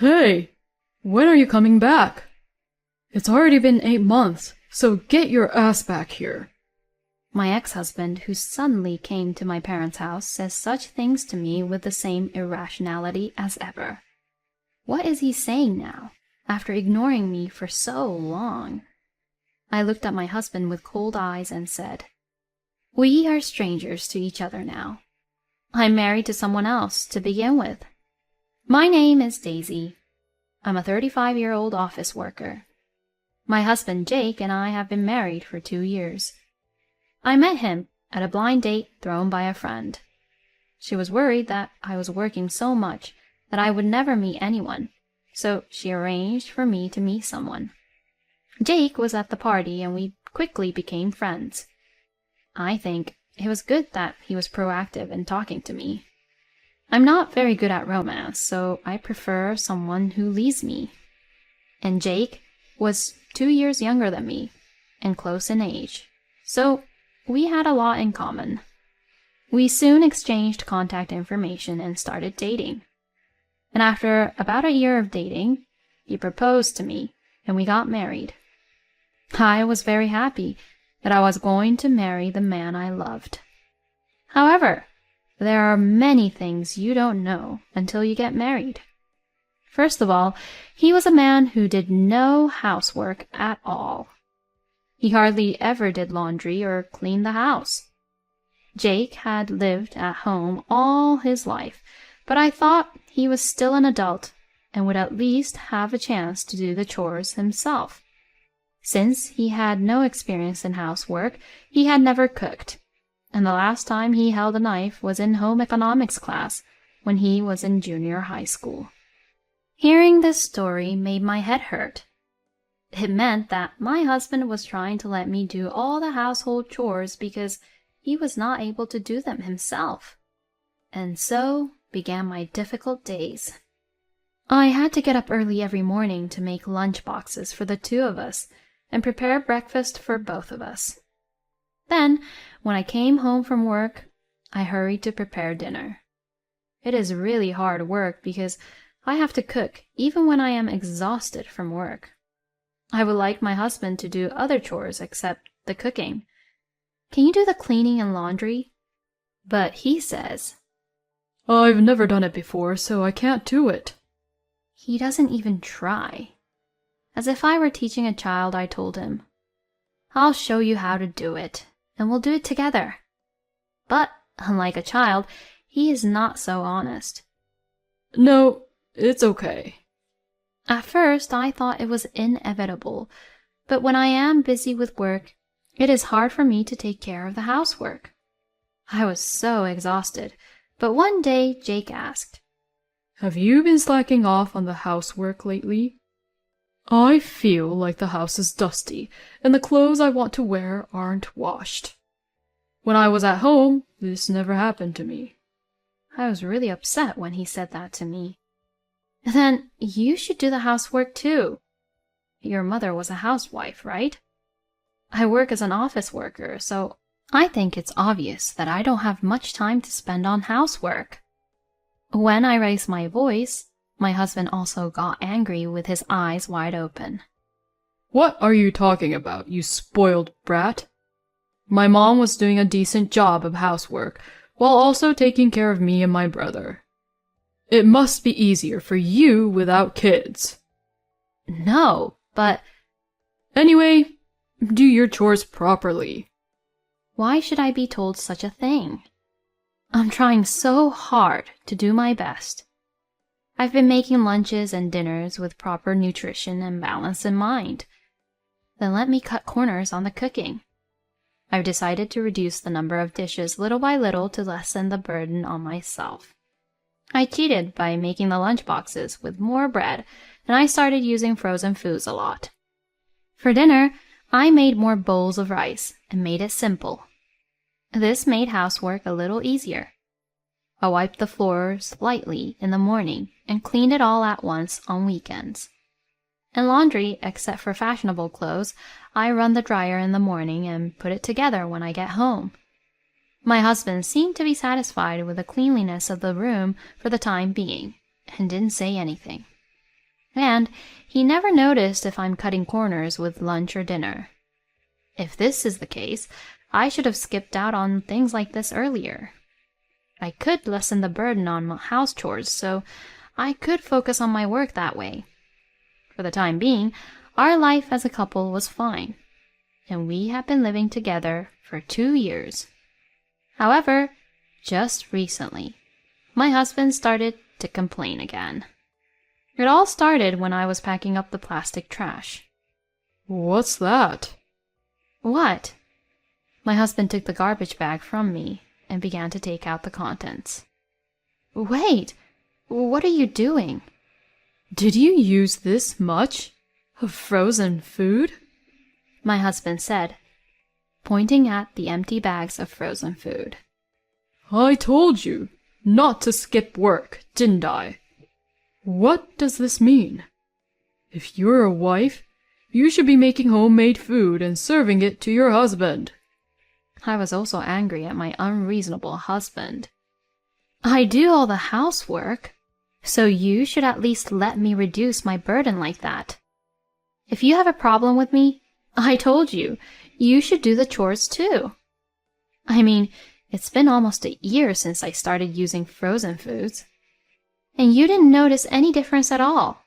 Hey, when are you coming back? It's already been 8 months, so get your ass back here. My ex-husband, who suddenly came to my parents' house, says such things to me with the same irrationality as ever. What is he saying now, after ignoring me for so long? I looked at my husband with cold eyes and said, "We are strangers to each other now. I'm married to someone else to begin with. My name is Daisy. I'm a 35-year-old office worker. My husband Jake and I have been married for 2 years. I met him at a blind date thrown by a friend. She was worried that I was working so much that I would never meet anyone, so she arranged for me to meet someone. Jake was at the party and we quickly became friends. I think it was good that he was proactive in talking to me. I'm not very good at romance, so I prefer someone who leads me. And Jake was 2 years younger than me and close in age, so we had a lot in common. We soon exchanged contact information and started dating. And after about a year of dating, he proposed to me and we got married. I was very happy that I was going to marry the man I loved. However, there are many things you don't know until you get married. First of all, he was a man who did no housework at all. He hardly ever did laundry or cleaned the house. Jake had lived at home all his life, but I thought he was still an adult and would at least have a chance to do the chores himself. Since he had no experience in housework, he had never cooked, and the last time he held a knife was in home economics class when he was in junior high school. Hearing this story made my head hurt. It meant that my husband was trying to let me do all the household chores because he was not able to do them himself. And so began my difficult days. I had to get up early every morning to make lunch boxes for the two of us and prepare breakfast for both of us. Then, when I came home from work, I hurried to prepare dinner. It is really hard work because I have to cook even when I am exhausted from work. I would like my husband to do other chores except the cooking. Can you do the cleaning and laundry? But he says, I've never done it before, so I can't do it. He doesn't even try. As if I were teaching a child, I told him, I'll show you how to do it, and we'll do it together. But, unlike a child, he is not so honest. No, it's okay. At first, I thought it was inevitable, but when I am busy with work, it is hard for me to take care of the housework. I was so exhausted, but one day Jake asked, Have you been slacking off on the housework lately? I feel like the house is dusty, and the clothes I want to wear aren't washed. When I was at home, this never happened to me. I was really upset when he said that to me. Then you should do the housework too. Your mother was a housewife, right? I work as an office worker, so I think it's obvious that I don't have much time to spend on housework. When I raised my voice, my husband also got angry with his eyes wide open. What are you talking about, you spoiled brat? My mom was doing a decent job of housework, while also taking care of me and my brother. It must be easier for you without kids. No, but... Anyway, do your chores properly. Why should I be told such a thing? I'm trying so hard to do my best. I've been making lunches and dinners with proper nutrition and balance in mind. Then let me cut corners on the cooking. I've decided to reduce the number of dishes little by little to lessen the burden on myself. I cheated by making the lunch boxes with more bread, and I started using frozen foods a lot. For dinner, I made more bowls of rice and made it simple. This made housework a little easier. I wiped the floors lightly in the morning and cleaned it all at once on weekends. And laundry, except for fashionable clothes, I run the dryer in the morning and put it together when I get home. My husband seemed to be satisfied with the cleanliness of the room for the time being, and didn't say anything. And he never noticed if I'm cutting corners with lunch or dinner. If this is the case, I should have skipped out on things like this earlier. I could lessen the burden on my house chores, so I could focus on my work that way. For the time being, our life as a couple was fine, and we have been living together for 2 years. However, just recently, my husband started to complain again. It all started when I was packing up the plastic trash. What's that? What? My husband took the garbage bag from me and began to take out the contents. Wait! What are you doing? Did you use this much of frozen food? My husband said, pointing at the empty bags of frozen food. I told you not to skip work, didn't I? What does this mean? If you're a wife, you should be making homemade food and serving it to your husband. I was also angry at my unreasonable husband. I do all the housework, so you should at least let me reduce my burden like that. If you have a problem with me, I told you, you should do the chores too. I mean, it's been almost a year since I started using frozen foods. And you didn't notice any difference at all,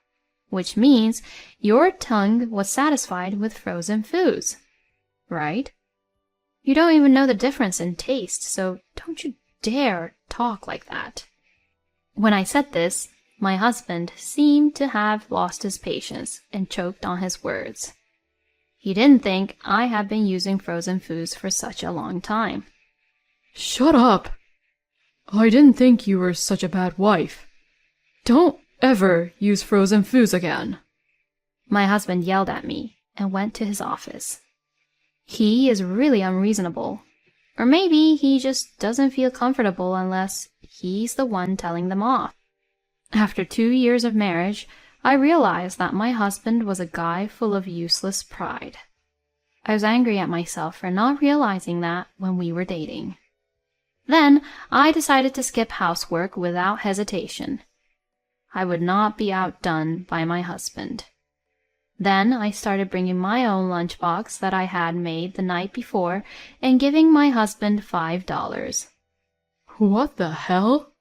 which means your tongue was satisfied with frozen foods, right? You don't even know the difference in taste, so don't you dare talk like that. When I said this, my husband seemed to have lost his patience and choked on his words. He didn't think I had been using frozen foods for such a long time. Shut up! I didn't think you were such a bad wife. Don't ever use frozen foods again. My husband yelled at me and went to his office. He is really unreasonable. Or maybe he just doesn't feel comfortable unless he's the one telling them off. After 2 years of marriage, I realized that my husband was a guy full of useless pride. I was angry at myself for not realizing that when we were dating. Then I decided to skip housework without hesitation. I would not be outdone by my husband. Then I started bringing my own lunchbox that I had made the night before and giving my husband $5. What the hell?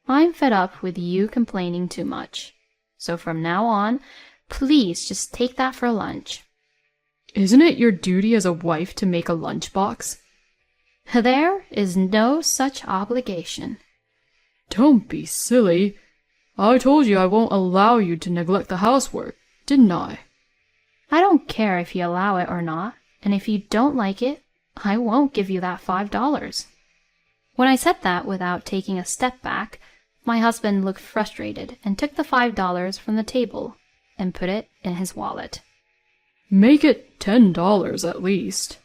I'm fed up with you complaining too much. So from now on, please just take that for lunch. Isn't it your duty as a wife to make a lunchbox? There is no such obligation. Don't be silly. I told you I won't allow you to neglect the housework, didn't I? I don't care if you allow it or not, and if you don't like it, I won't give you that $5. When I said that without taking a step back, my husband looked frustrated and took the $5 from the table and put it in his wallet. Make it $10 at least.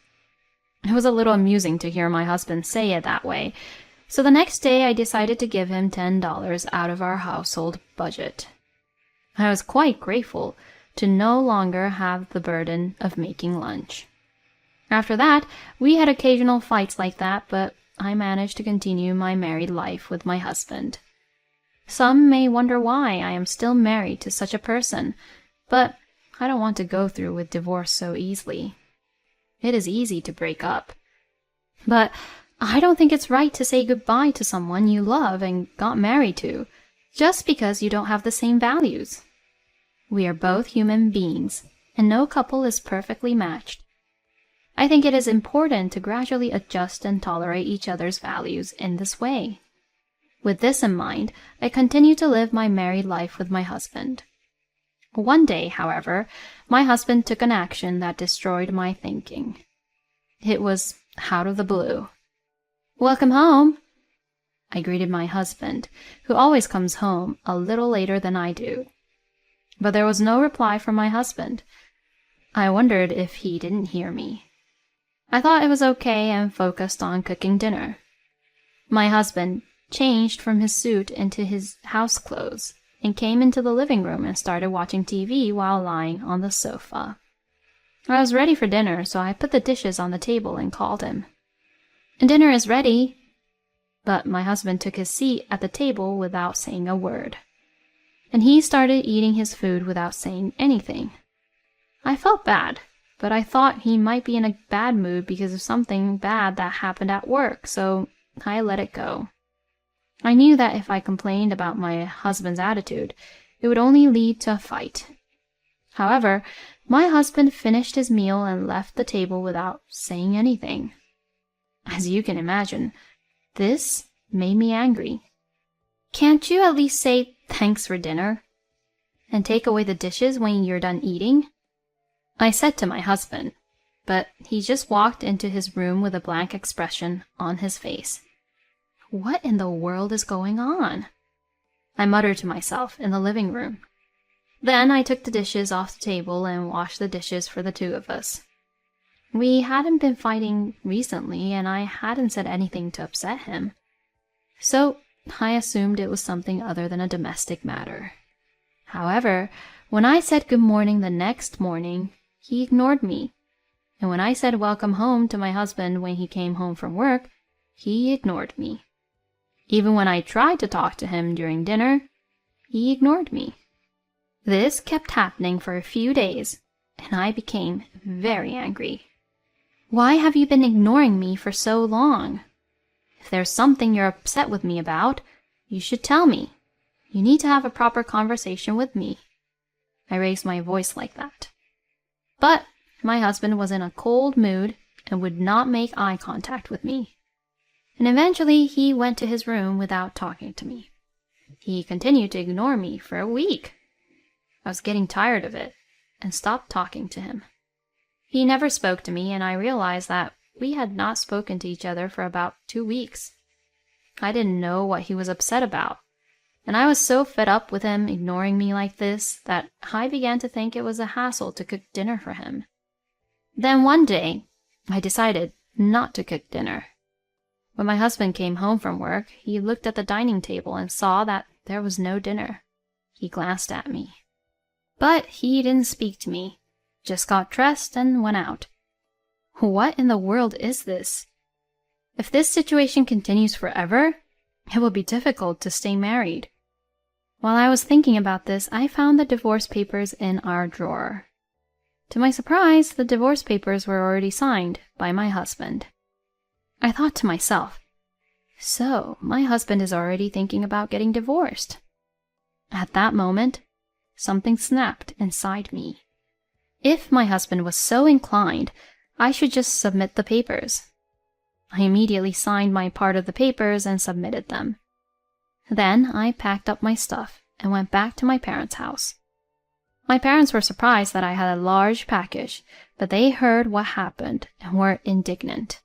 It was a little amusing to hear my husband say it that way, so the next day I decided to give him $10 out of our household budget. I was quite grateful to no longer have the burden of making lunch. After that, we had occasional fights like that, but I managed to continue my married life with my husband. Some may wonder why I am still married to such a person, but I don't want to go through with divorce so easily. It is easy to break up. But I don't think it's right to say goodbye to someone you love and got married to, just because you don't have the same values. We are both human beings, and no couple is perfectly matched. I think it is important to gradually adjust and tolerate each other's values in this way. With this in mind, I continue to live my married life with my husband. One day, however, my husband took an action that destroyed my thinking. It was out of the blue. "Welcome home," I greeted my husband, who always comes home a little later than I do. But there was no reply from my husband. I wondered if he didn't hear me. I thought it was okay and focused on cooking dinner. My husband changed from his suit into his house clothes and came into the living room and started watching TV while lying on the sofa. I was ready for dinner, so I put the dishes on the table and called him. "Dinner is ready." But my husband took his seat at the table without saying a word. and he started eating his food without saying anything. I felt bad, but I thought he might be in a bad mood because of something bad that happened at work, so I let it go. I knew that if I complained about my husband's attitude, it would only lead to a fight. However, my husband finished his meal and left the table without saying anything. As you can imagine, this made me angry. Can't you at least say thanks for dinner? And take away the dishes when you're done eating? I said to my husband, but he just walked into his room with a blank expression on his face. What in the world is going on? I muttered to myself in the living room. Then I took the dishes off the table and washed the dishes for the two of us. We hadn't been fighting recently, and I hadn't said anything to upset him. So I assumed it was something other than a domestic matter. However, when I said good morning the next morning, he ignored me. And when I said welcome home to my husband when he came home from work, he ignored me. Even when I tried to talk to him during dinner, he ignored me. This kept happening for a few days, and I became very angry. Why have you been ignoring me for so long? If there's something you're upset with me about, you should tell me. You need to have a proper conversation with me. I raised my voice like that. But my husband was in a cold mood and would not make eye contact with me. And eventually he went to his room without talking to me. He continued to ignore me for a week. I was getting tired of it and stopped talking to him. He never spoke to me, and I realized that we had not spoken to each other for about 2 weeks. I didn't know what he was upset about, and I was so fed up with him ignoring me like this that I began to think it was a hassle to cook dinner for him. Then one day, I decided not to cook dinner. When my husband came home from work, he looked at the dining table and saw that there was no dinner. He glanced at me. But he didn't speak to me, just got dressed and went out. What in the world is this? If this situation continues forever, it will be difficult to stay married. While I was thinking about this, I found the divorce papers in our drawer. To my surprise, the divorce papers were already signed by my husband. I thought to myself, so my husband is already thinking about getting divorced. At that moment, something snapped inside me. If my husband was so inclined, I should just submit the papers. I immediately signed my part of the papers and submitted them. Then I packed up my stuff and went back to my parents' house. My parents were surprised that I had a large package, but they heard what happened and were indignant.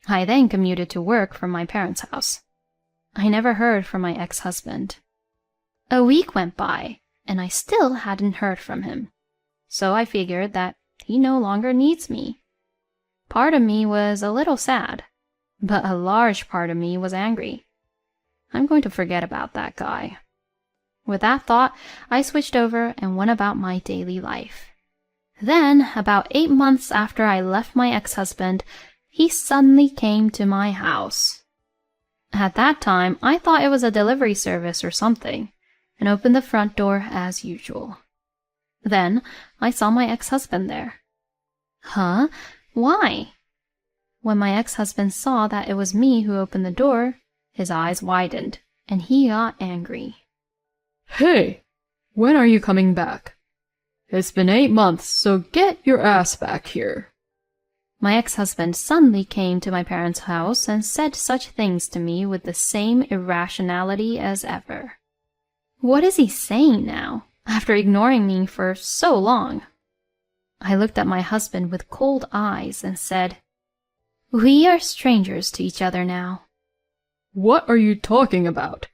I then commuted to work from my parents' house. I never heard from my ex-husband. A week went by, and I still hadn't heard from him. So I figured that he no longer needs me. Part of me was a little sad, but a large part of me was angry. I'm going to forget about that guy. With that thought, I switched over and went about my daily life. Then, about 8 months after I left my ex-husband, he suddenly came to my house. At that time, I thought it was a delivery service or something, and opened the front door as usual. Then, I saw my ex-husband there. Huh? Why? When my ex-husband saw that it was me who opened the door, his eyes widened, and he got angry. Hey, when are you coming back? It's been 8 months, so get your ass back here. My ex-husband suddenly came to my parents' house and said such things to me with the same irrationality as ever. What is he saying now, after ignoring me for so long? I looked at my husband with cold eyes and said, "We are strangers to each other now." What are you talking about?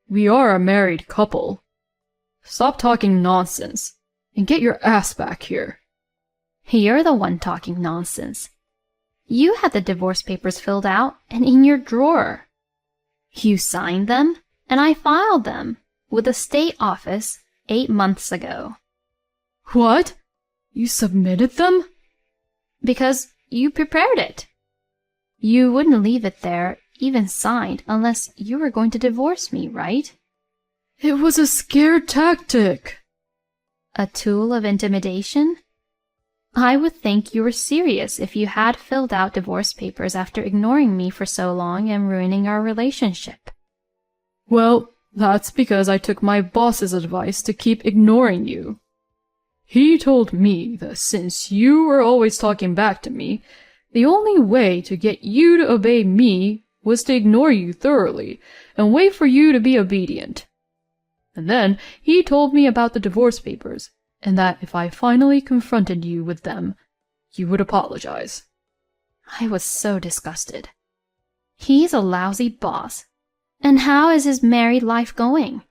We are a married couple. Stop talking nonsense and get your ass back here. You're the one talking nonsense. You had the divorce papers filled out and in your drawer. You signed them, and I filed them with the state office 8 months ago. What? You submitted them? Because you prepared it. You wouldn't leave it there, even signed, unless you were going to divorce me, right? It was a scare tactic. A tool of intimidation? I would think you were serious if you had filled out divorce papers after ignoring me for so long and ruining our relationship. Well, that's because I took my boss's advice to keep ignoring you. He told me that since you were always talking back to me, the only way to get you to obey me was to ignore you thoroughly and wait for you to be obedient. And then he told me about the divorce papers, and that if I finally confronted you with them, you would apologize. I was so disgusted. He's a lousy boss. And how is his married life going?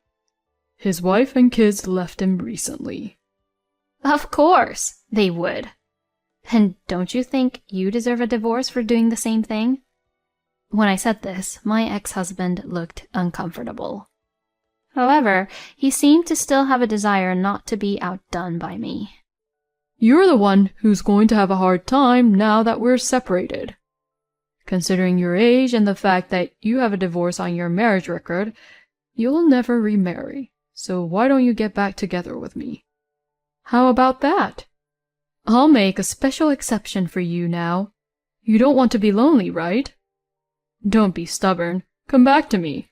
His wife and kids left him recently. Of course, they would. And don't you think you deserve a divorce for doing the same thing? When I said this, my ex-husband looked uncomfortable. However, he seemed to still have a desire not to be outdone by me. You're the one who's going to have a hard time now that we're separated. Considering your age and the fact that you have a divorce on your marriage record, you'll never remarry. So why don't you get back together with me? How about that? I'll make a special exception for you now. You don't want to be lonely, right? Don't be stubborn. Come back to me.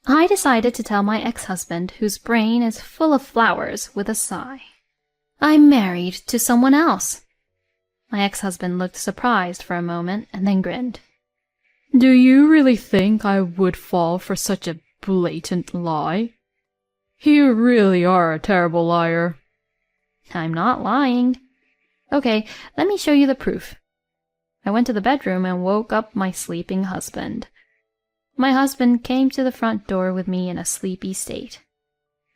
I decided to tell my ex-husband, whose brain is full of flowers, with a sigh. I'm married to someone else. My ex-husband looked surprised for a moment and then grinned. Do you really think I would fall for such a blatant lie? You really are a terrible liar. I'm not lying. Okay, let me show you the proof. I went to the bedroom and woke up my sleeping husband. My husband came to the front door with me in a sleepy state.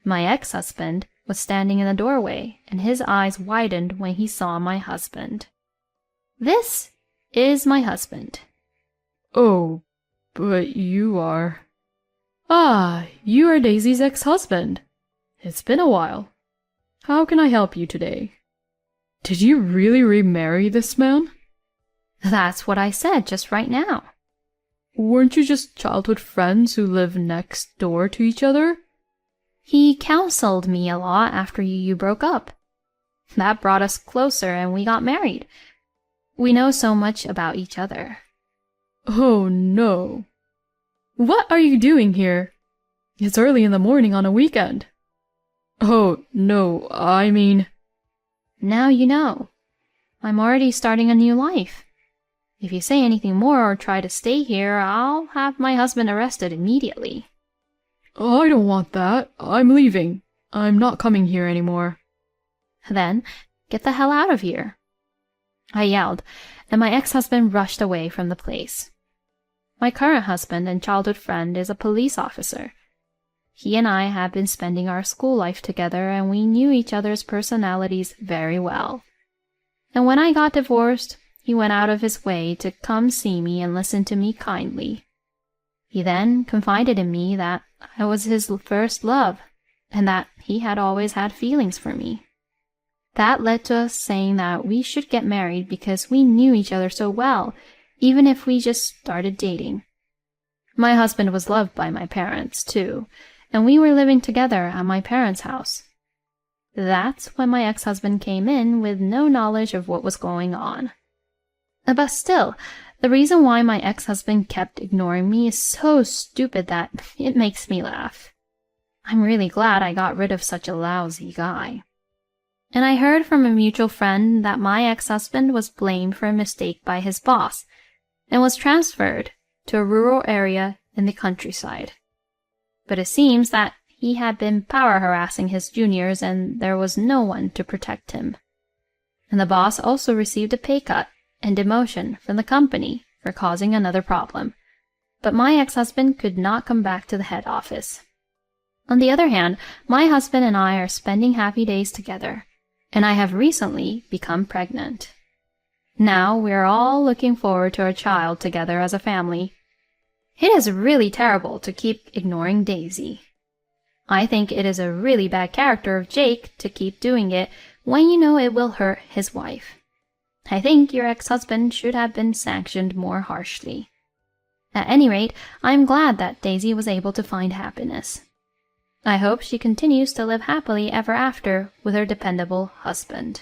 My ex-husband was standing in the doorway, and his eyes widened when he saw my husband. This is my husband. Oh, but you are... Ah, you are Daisy's ex-husband. It's been a while. How can I help you today? Did you really remarry this man? That's what I said just right now. Weren't you just childhood friends who live next door to each other? He counseled me a lot after you broke up. That brought us closer and we got married. We know so much about each other. Oh no. What are you doing here? It's early in the morning on a weekend. Oh no, I mean... Now you know. I'm already starting a new life. If you say anything more or try to stay here, I'll have my husband arrested immediately. I don't want that. I'm leaving. I'm not coming here anymore. Then, get the hell out of here. I yelled, and my ex-husband rushed away from the place. My current husband and childhood friend is a police officer. He and I had been spending our school life together, and we knew each other's personalities very well. And when I got divorced, he went out of his way to come see me and listen to me kindly. He then confided in me that I was his first love, and that he had always had feelings for me. That led to us saying that we should get married because we knew each other so well, even if we just started dating. My husband was loved by my parents, too, and we were living together at my parents' house. That's when my ex-husband came in with no knowledge of what was going on. But still, the reason why my ex-husband kept ignoring me is so stupid that it makes me laugh. I'm really glad I got rid of such a lousy guy. And I heard from a mutual friend that my ex-husband was blamed for a mistake by his boss and was transferred to a rural area in the countryside. But it seems that he had been power harassing his juniors and there was no one to protect him. And the boss also received a pay cut and demotion from the company for causing another problem. But my ex-husband could not come back to the head office. On the other hand, my husband and I are spending happy days together, and I have recently become pregnant. Now we are all looking forward to our child together as a family. It is really terrible to keep ignoring Daisy. I think it is a really bad character of Jake to keep doing it when you know it will hurt his wife. I think your ex-husband should have been sanctioned more harshly. At any rate, I am glad that Daisy was able to find happiness. I hope she continues to live happily ever after with her dependable husband.